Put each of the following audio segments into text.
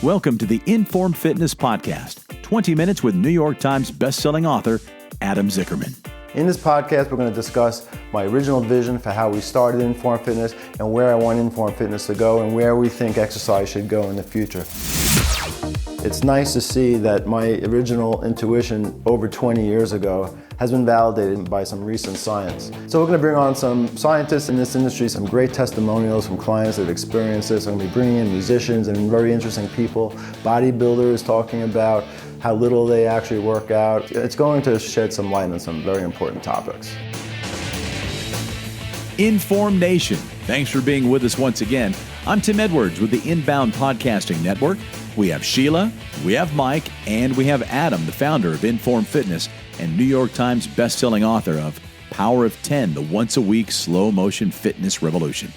Welcome to the InForm Fitness Podcast, 20 minutes with New York Times bestselling author Adam Zickerman. In this podcast, we're going to discuss my original vision for how we started InForm Fitness and where I want InForm Fitness to go and where we think exercise should go in the future. It's nice to see that my original intuition over 20 years ago has been validated by some recent science. So we're going to bring on some scientists in this industry, some great testimonials from clients that have experienced this. I'm going to be bringing in musicians and very interesting people, bodybuilders talking about how little they actually work out. It's going to shed some light on some very important topics. InForm Nation, thanks for being with us once again. I'm Tim Edwards with the Inbound Podcasting Network. We have Sheila, we have Mike, and we have Adam, the founder of InForm Fitness and New York Times bestselling author of Power of 10, the once-a-week slow-motion fitness revolution.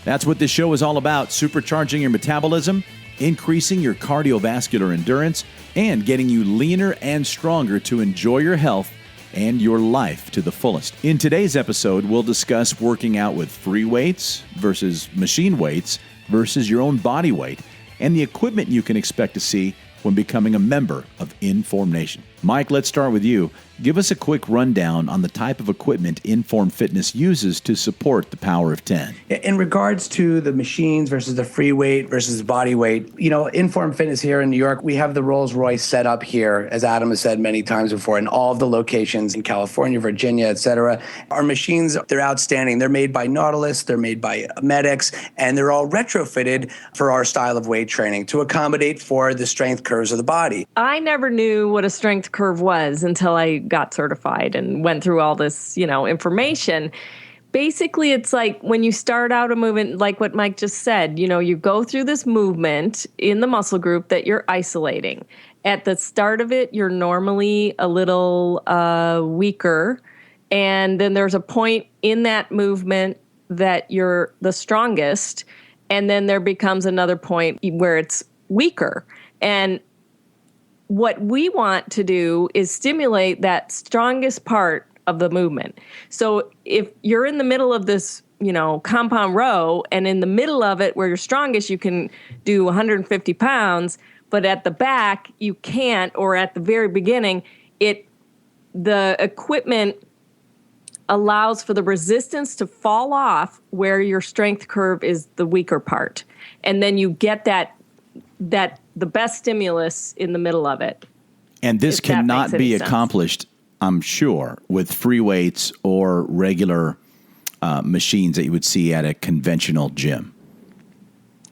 That's what this show is all about, supercharging your metabolism, increasing your cardiovascular endurance, and getting you leaner and stronger to enjoy your health and your life to the fullest. In today's episode, we'll discuss working out with free weights versus machine weights versus your own body weight, and the equipment you can expect to see when becoming a member of InForm Nation. Mike, let's start with you. Give us a quick rundown on the type of equipment InForm Fitness uses to support the Power of 10. In regards to the machines versus the free weight versus the body weight, InForm Fitness here in New York, we have the Rolls Royce set up here, as Adam has said many times before, in all of the locations in California, Virginia, etc. Our machines, they're outstanding. They're made by Nautilus, they're made by Medics, and they're all retrofitted for our style of weight training to accommodate for the strength curves of the body. I never knew what a strength curve was until I got certified and went through all this, information. Basically, it's like when you start out a movement, like what Mike just said, you go through this movement in the muscle group that you're isolating. At the start of it, you're normally a little weaker. And then there's a point in that movement that you're the strongest. And then there becomes another point where it's weaker. And what we want to do is stimulate that strongest part of the movement. So if you're in the middle of this, compound row, and in the middle of it where you're strongest, you can do 150 pounds, but at the back you can't, or at the very beginning, the equipment allows for the resistance to fall off where your strength curve is the weaker part. And then you get that the best stimulus in the middle of it. And this cannot be accomplished, I'm sure, with free weights or regular machines that you would see at a conventional gym.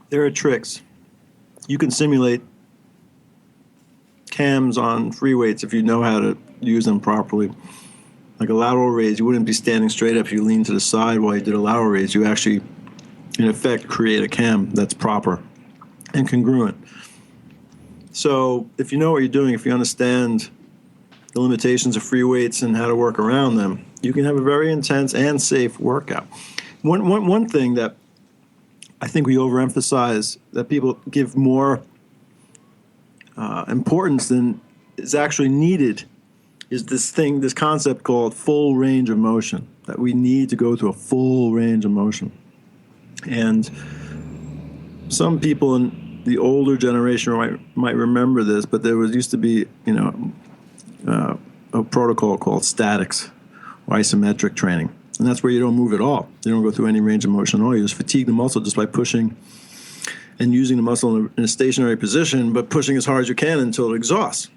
There are tricks. You can simulate cams on free weights if you know how to use them properly. Like a lateral raise, you wouldn't be standing straight up if you lean to the side while you did a lateral raise. You actually, in effect, create a cam that's proper and congruent. So if you know what you're doing, if you understand the limitations of free weights and how to work around them, you can have a very intense and safe workout. One thing that I think we overemphasize, that people give more importance than is actually needed, is this concept called full range of motion, that we need to go to a full range of motion. And some people in the older generation might remember this, but there used to be, a protocol called statics or isometric training. And that's where you don't move at all. You don't go through any range of motion at all. You just fatigue the muscle just by pushing and using the muscle in a stationary position, but pushing as hard as you can until it exhausts.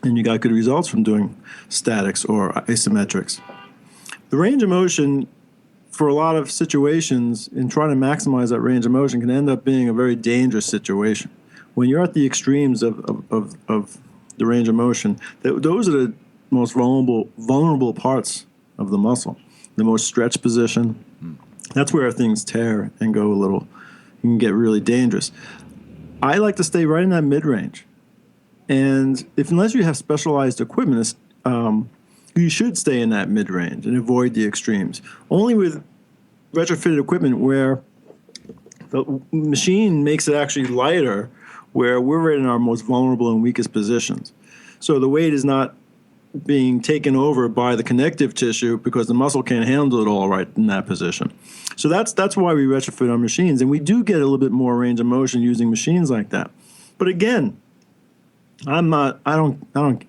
And you got good results from doing statics or isometrics. The range of motion, for a lot of situations, in trying to maximize that range of motion, can end up being a very dangerous situation. When you're at the extremes of the range of motion, those are the most vulnerable parts of the muscle, the most stretched position. That's where things tear and go a little, can get really dangerous. I like to stay right in that mid-range. And unless you have specialized equipment, you should stay in that mid-range and avoid the extremes. Only with retrofitted equipment where the machine makes it actually lighter, where we're right in our most vulnerable and weakest positions. So the weight is not being taken over by the connective tissue because the muscle can't handle it all right in that position. So that's why we retrofit our machines. And we do get a little bit more range of motion using machines like that. But again, I don't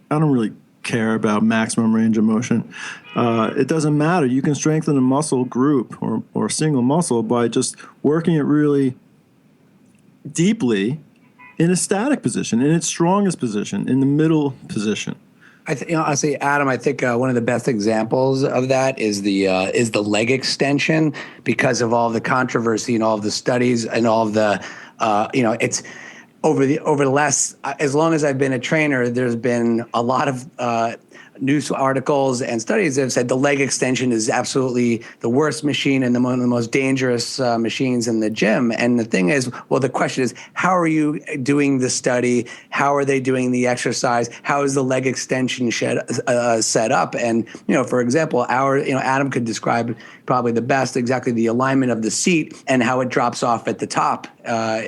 really care about maximum range of motion. It doesn't matter. You can strengthen a muscle group or a single muscle by just working it really deeply in a static position, in its strongest position, in the middle position. Honestly, Adam, I think one of the best examples of that is the leg extension, because of all the controversy and all of the studies and all of the, it's over the last, as long as I've been a trainer, there's been a lot of news articles and studies that have said the leg extension is absolutely the worst machine and one of the most dangerous machines in the gym. And the thing is, well, the question is, how are you doing the study? How are they doing the exercise? How is the leg extension set up? And, for example, Adam could describe probably the best exactly the alignment of the seat and how it drops off at the top. Where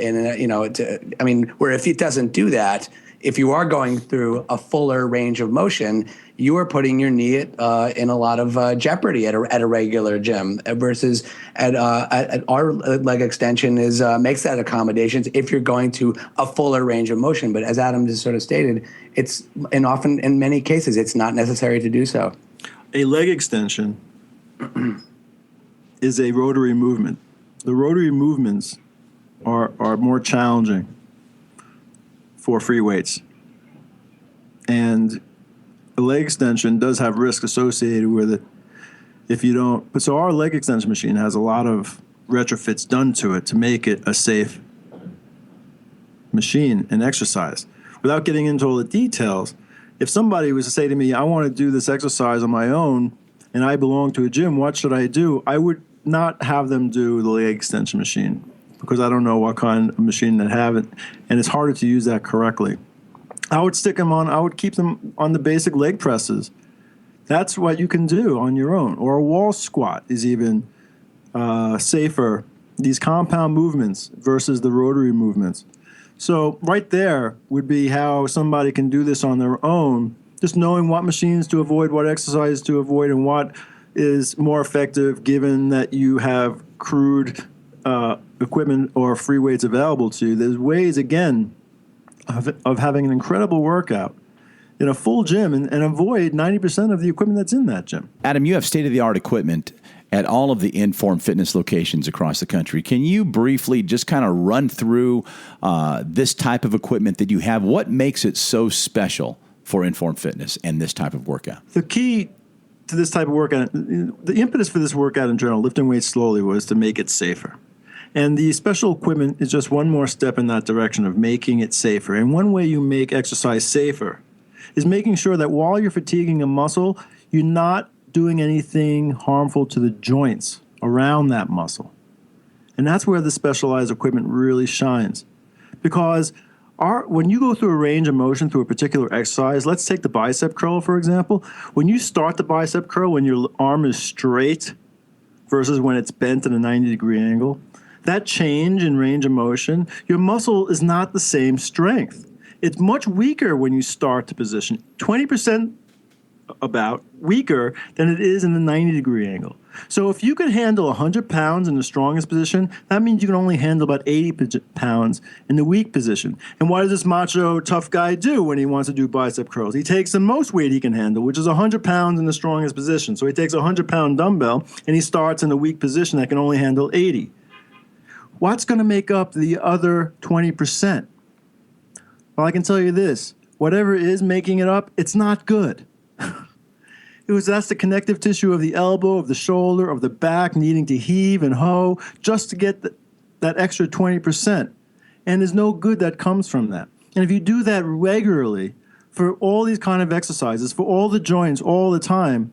if it doesn't do that, if you are going through a fuller range of motion, you are putting your knee in a lot of jeopardy at a regular gym, versus at our leg extension makes that accommodations if you're going to a fuller range of motion. But as Adam just sort of stated, often in many cases, it's not necessary to do so. A leg extension is a rotary movement. The rotary movements are more challenging for free weights. And a leg extension does have risk associated with it if you don't. But so our leg extension machine has a lot of retrofits done to it to make it a safe machine and exercise. Without getting into all the details, if somebody was to say to me, I want to do this exercise on my own and I belong to a gym, what should I do? I would not have them do the leg extension machine, because I don't know what kind of machine they have it, and it's harder to use that correctly. I would keep them on the basic leg presses. That's what you can do on your own. Or a wall squat is even safer, these compound movements versus the rotary movements. So right there would be how somebody can do this on their own, just knowing what machines to avoid, what exercises to avoid, and what is more effective given that you have crude equipment or free weights available to you. There's ways, again, of having an incredible workout in a full gym and avoid 90% of the equipment that's in that gym. Adam, you have state-of-the-art equipment at all of the InForm fitness locations across the country. Can you briefly just kind of run through this type of equipment that you have? What makes it so special for InForm Fitness and this type of workout? The key to this type of workout, the impetus for this workout in general, lifting weights slowly, was to make it safer. And the special equipment is just one more step in that direction of making it safer. And one way you make exercise safer is making sure that while you're fatiguing a muscle, you're not doing anything harmful to the joints around that muscle. And that's where the specialized equipment really shines. Because when you go through a range of motion through a particular exercise, let's take the bicep curl, for example. When you start the bicep curl, when your arm is straight versus when it's bent at a 90-degree angle, that change in range of motion, your muscle is not the same strength. It's much weaker when you start the position, 20% about weaker than it is in the 90-degree angle. So if you can handle 100 pounds in the strongest position, that means you can only handle about 80 pounds in the weak position. And what does this macho tough guy do when he wants to do bicep curls? He takes the most weight he can handle, which is 100 pounds in the strongest position. So he takes a 100-pound dumbbell, and he starts in a weak position that can only handle 80. What's going to make up the other 20%? Well, I can tell you this. Whatever is making it up, it's not good. That's the connective tissue of the elbow, of the shoulder, of the back, needing to heave and hoe just to get that extra 20%. And there's no good that comes from that. And if you do that regularly for all these kind of exercises, for all the joints, all the time,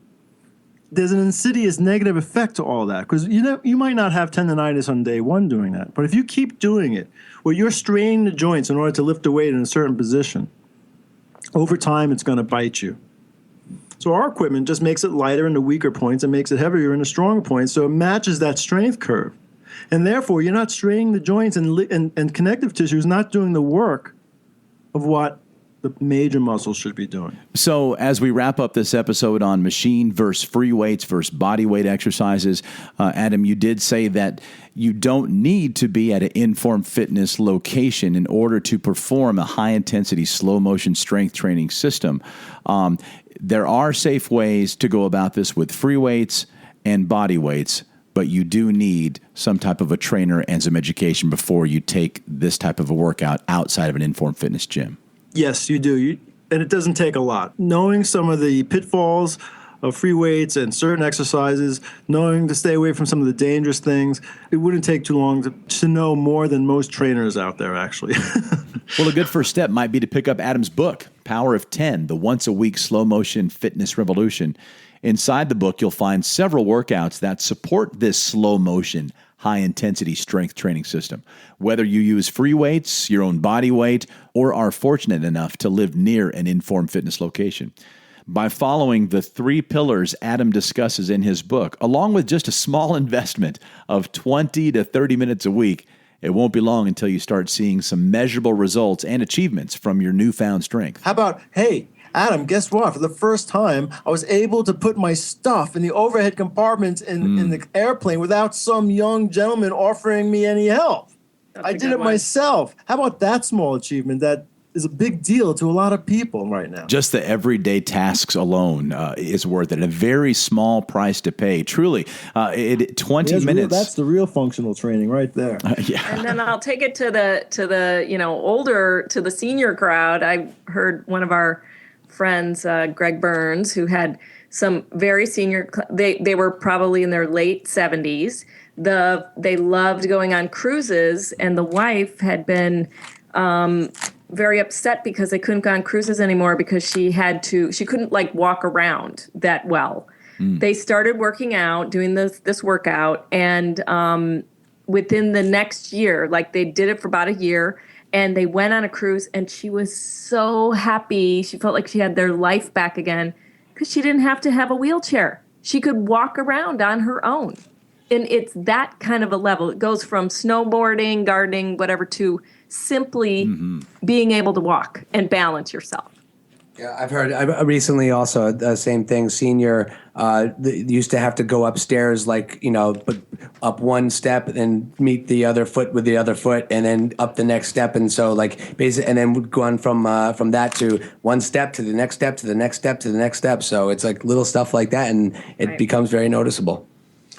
there's an insidious negative effect to all that. Because you might not have tendonitis on day one doing that. But if you keep doing it, where you're straining the joints in order to lift a weight in a certain position, over time it's going to bite you. So our equipment just makes it lighter in the weaker points and makes it heavier in the stronger points, so it matches that strength curve. And therefore, you're not straining the joints, and connective tissue is not doing the work of what the major muscles should be doing. So as we wrap up this episode on machine versus free weights versus body weight exercises, Adam, you did say that you don't need to be at an InForm Fitness location in order to perform a high-intensity, slow-motion strength training system. There are safe ways to go about this with free weights and body weights, but you do need some type of a trainer and some education before you take this type of a workout outside of an InForm Fitness gym. Yes, you do. And it doesn't take a lot. Knowing some of the pitfalls of free weights and certain exercises, knowing to stay away from some of the dangerous things, it wouldn't take too long to know more than most trainers out there, actually. Well, a good first step might be to pick up Adam's book, Power of 10, the once-a-week slow-motion fitness revolution. Inside the book, you'll find several workouts that support this slow-motion, high-intensity strength training system. Whether you use free weights, your own body weight, or are fortunate enough to live near an InForm Fitness location. By following the 3 pillars Adam discusses in his book, along with just a small investment of 20 to 30 minutes a week, it won't be long until you start seeing some measurable results and achievements from your newfound strength. How about, hey, Adam, guess what? For the first time, I was able to put my stuff in the overhead compartment in the airplane without some young gentleman offering me any help. I did it myself. How about that small achievement that is a big deal to a lot of people right now? Just the everyday tasks alone is worth it. A very small price to pay. Truly, 20 minutes. That's the real functional training right there. Yeah. And then I'll take it to the older, to the senior crowd. I heard one of our friends, Greg Burns, who had some very senior, they were probably in their late 70s. They loved going on cruises, and the wife had been very upset because they couldn't go on cruises anymore because she couldn't like walk around that well. They started working out, doing this workout, and within the next year, like they did it for about a year, and they went on a cruise, and she was so happy. She felt like she had their life back again because she didn't have to have a wheelchair. She could walk around on her own. And it's that kind of a level. It goes from snowboarding, gardening, whatever, to simply being able to walk and balance yourself. Yeah, I've heard recently also the same thing. Senior used to have to go upstairs, like, but up one step and meet the other foot with the other foot, and then up the next step, and so like basically, and then would go on from that to one step to the next step to the next step to the next step. So it's like little stuff like that, and it becomes very noticeable.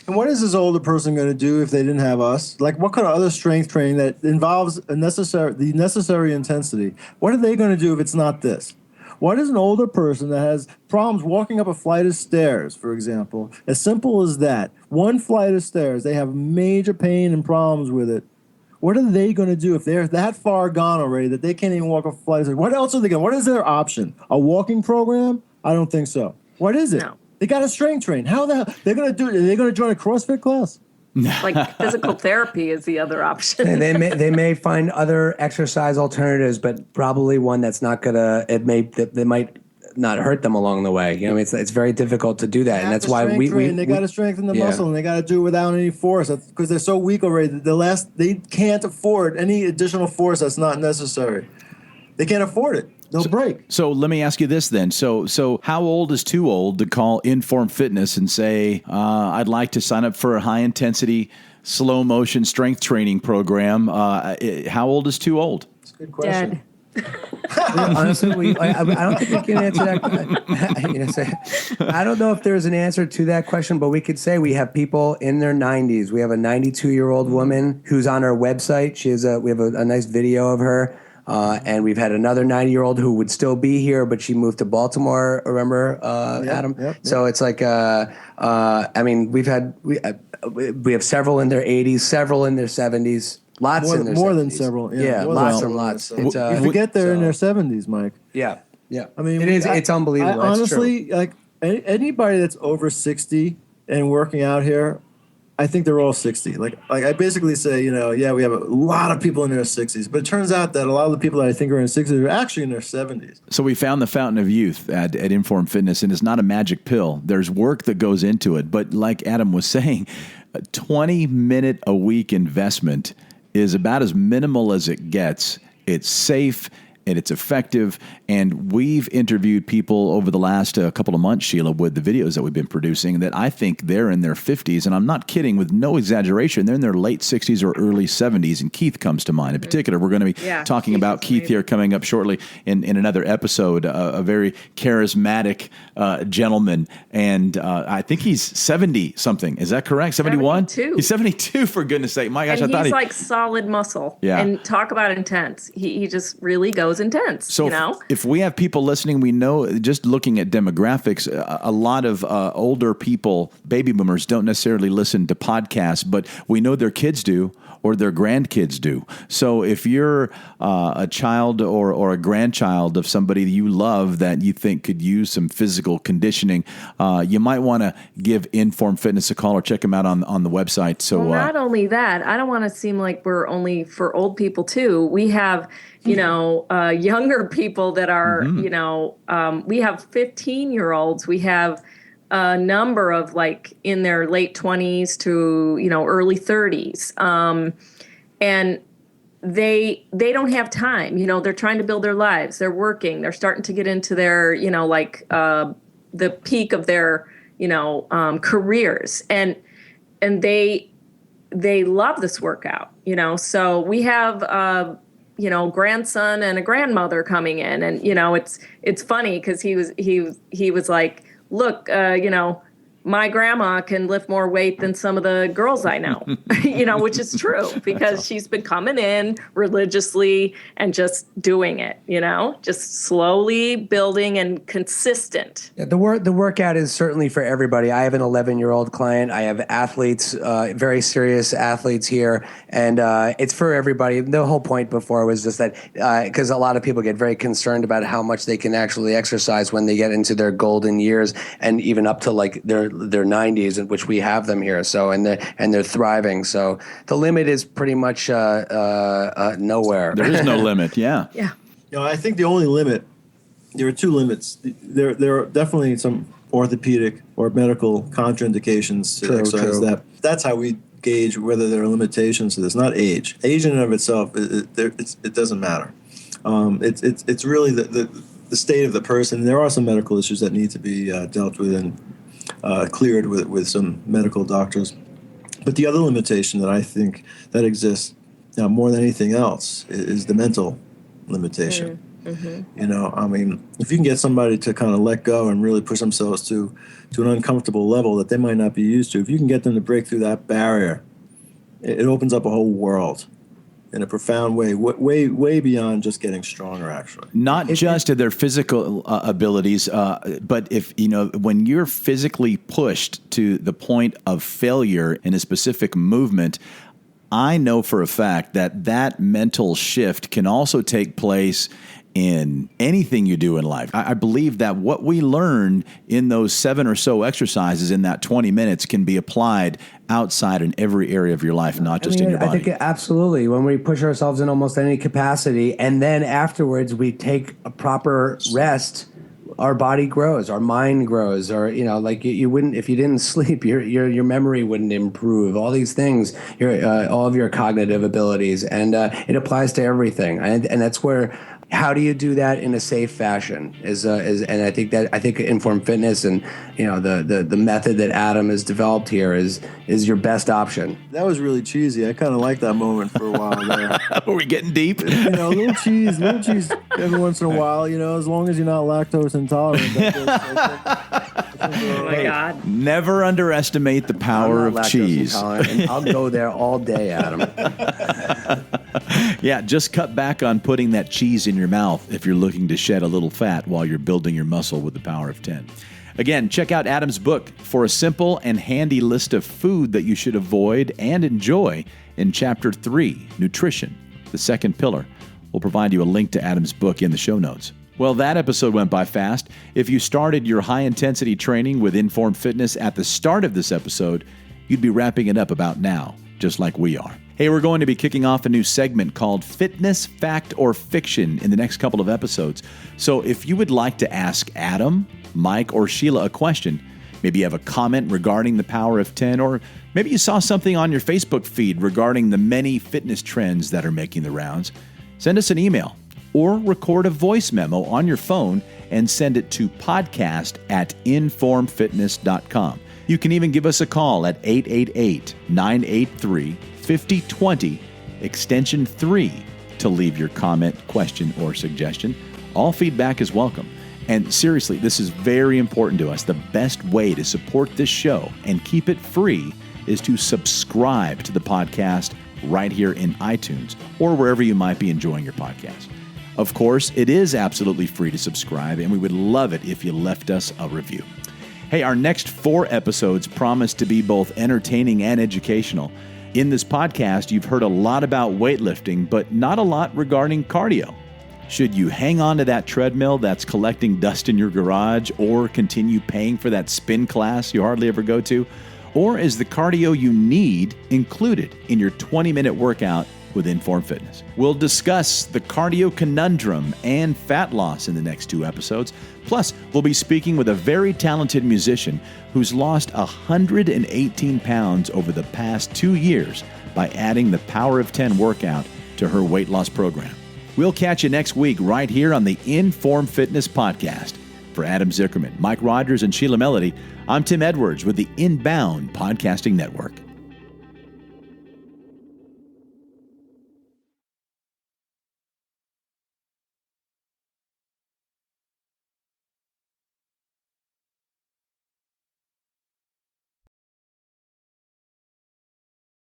And what is this older person going to do if they didn't have us? Like, what kind of other strength training that involves the necessary intensity? What are they going to do if it's not this? What is an older person that has problems walking up a flight of stairs, for example? As simple as that. One flight of stairs, they have major pain and problems with it. What are they going to do if they're that far gone already that they can't even walk up a flight of stairs? What else are they going to do? What is their option? A walking program? I don't think so. What is it? No. They got to strength train. How the hell? They're going to do it? Are they going to join a CrossFit class? Like physical therapy is the other option. And they may find other exercise alternatives, but probably one that's not gonna. They might not hurt them along the way. It's very difficult to do that, and that's why they got to strengthen the muscle, and they got to do it without any force because they're so weak already. They can't afford any additional force that's not necessary. They can't afford it. They'll break. So let me ask you this then. So how old is too old to call InForm Fitness and say, I'd like to sign up for a high-intensity, slow-motion strength training program? How old is too old? That's a good question. Dead. Honestly, I don't think we can answer that. I don't know if there's an answer to that question, but we could say we have people in their 90s. We have a 92-year-old woman who's on our website. We have a nice video of her. And we've had another 90-year-old who would still be here, but she moved to Baltimore. Remember, Adam? Yep. So it's like, we have several in their 80s, several in their 70s, lots in their 70s. More than several. Yeah, lots and lots. You forget they're in their 70s, Mike. Yeah. I mean, it's unbelievable. Honestly, like anybody that's over 60 and working out here, I think they're all 60. Like I basically say, we have a lot of people in their 60s, but it turns out that a lot of the people that I think are in 60s are actually in their 70s. So we found the fountain of youth at InForm Fitness, and it's not a magic pill. There's work that goes into it, but like Adam was saying, a 20-minute a week investment is about as minimal as it gets. It's safe, and it's effective. And we've interviewed people over the last couple of months, Sheila, with the videos that we've been producing that I think they're in their 50s. And I'm not kidding, with no exaggeration. They're in their late 60s or early 70s. And Keith comes to mind in particular. We're going to be talking about Keith here coming up shortly in another episode, a very charismatic gentleman. And I think he's 70-something. Is that correct? 71? 72. He's 72, for goodness sake. My gosh, and I thought he's like solid muscle. Yeah. And talk about intense. He just really goes intense, So if we have people listening, we know, just looking at demographics, a lot of older people, baby boomers, don't necessarily listen to podcasts, but we know their kids do or their grandkids do. So if you're a child or a grandchild of somebody that you love that you think could use some physical conditioning, you might want to give InForm Fitness a call or check them out on the website. So not only that, I don't want to seem like we're only for old people too. We have, younger people that are, we have 15-year-olds. We have a number of like in their late 20s to, early 30s. And they don't have time. They're trying to build their lives. They're working. They're starting to get into their, the peak of their, careers. And they love this workout, So we have grandson and a grandmother coming in, and it's funny because he was like, look, my grandma can lift more weight than some of the girls I know, which is true because she's been coming in religiously and just doing it, just slowly building and consistent. Yeah, the workout is certainly for everybody. I have an 11-year-old client. I have athletes, very serious athletes here, and it's for everybody. The whole point before was just that because a lot of people get very concerned about how much they can actually exercise when they get into their golden years and even up to like their 90s, in which we have them here. So and they're thriving. So the limit is pretty much nowhere. There is no limit. Yeah. Yeah. I think the only limit, there are two limits. There are definitely some orthopedic or medical contraindications to exercise. That's how we gauge whether there are limitations to this, not age. Age in and of itself, it doesn't matter. It's really the state of the person. There are some medical issues that need to be dealt with and cleared with some medical doctors. But the other limitation that I think that exists more than anything else is the mental limitation. Mm-hmm. If you can get somebody to kind of let go and really push themselves to an uncomfortable level that they might not be used to, if you can get them to break through that barrier, it opens up a whole world in a profound way, way beyond just getting stronger, actually. Not just their physical abilities, but if, when you're physically pushed to the point of failure in a specific movement, I know for a fact that mental shift can also take place in anything you do in life. I believe that what we learn in those 7 or so exercises in that 20 minutes can be applied outside in every area of your life, not just in your body. I think absolutely. When we push ourselves in almost any capacity, and then afterwards we take a proper rest, our body grows, our mind grows, or like you wouldn't if you didn't sleep, your memory wouldn't improve. All these things, all of your cognitive abilities, and it applies to everything. And that's where. How do you do that in a safe fashion? And I think InForm Fitness and the method that Adam has developed here is your best option. That was really cheesy. I kind of liked that moment for a while there. Were we getting deep? A little cheese every once in a while. As long as you're not lactose intolerant. Oh my God! Never underestimate the power of cheese. And I'll go there all day, Adam. Yeah, just cut back on putting that cheese in your mouth if you're looking to shed a little fat while you're building your muscle with the power of 10. Again, check out Adam's book for a simple and handy list of food that you should avoid and enjoy in Chapter 3, Nutrition, the second pillar. We'll provide you a link to Adam's book in the show notes. Well, that episode went by fast. If you started your high-intensity training with InForm Fitness at the start of this episode, you'd be wrapping it up about now, just like we are. Hey, we're going to be kicking off a new segment called Fitness, Fact, or Fiction in the next couple of episodes. So if you would like to ask Adam, Mike, or Sheila a question, maybe you have a comment regarding the power of 10, or maybe you saw something on your Facebook feed regarding the many fitness trends that are making the rounds, send us an email, or record a voice memo on your phone and send it to podcast@informfitness.com. You can even give us a call at 888-983-5020, extension 3, to leave your comment, question, or suggestion. All feedback is welcome. And seriously, this is very important to us. The best way to support this show and keep it free is to subscribe to the podcast right here in iTunes or wherever you might be enjoying your podcast. Of course, it is absolutely free to subscribe, and we would love it if you left us a review. Hey, our next 4 episodes promise to be both entertaining and educational. In this podcast, you've heard a lot about weightlifting, but not a lot regarding cardio. Should you hang on to that treadmill that's collecting dust in your garage, or continue paying for that spin class you hardly ever go to? Or is the cardio you need included in your 20-minute workout with InForm Fitness? We'll discuss the cardio conundrum and fat loss in the next 2 episodes. Plus, we'll be speaking with a very talented musician who's lost 118 pounds over the past 2 years by adding the Power of 10 workout to her weight loss program. We'll catch you next week right here on the InForm Fitness Podcast. For Adam Zickerman, Mike Rogers, and Sheila Melody, I'm Tim Edwards with the Inbound Podcasting Network.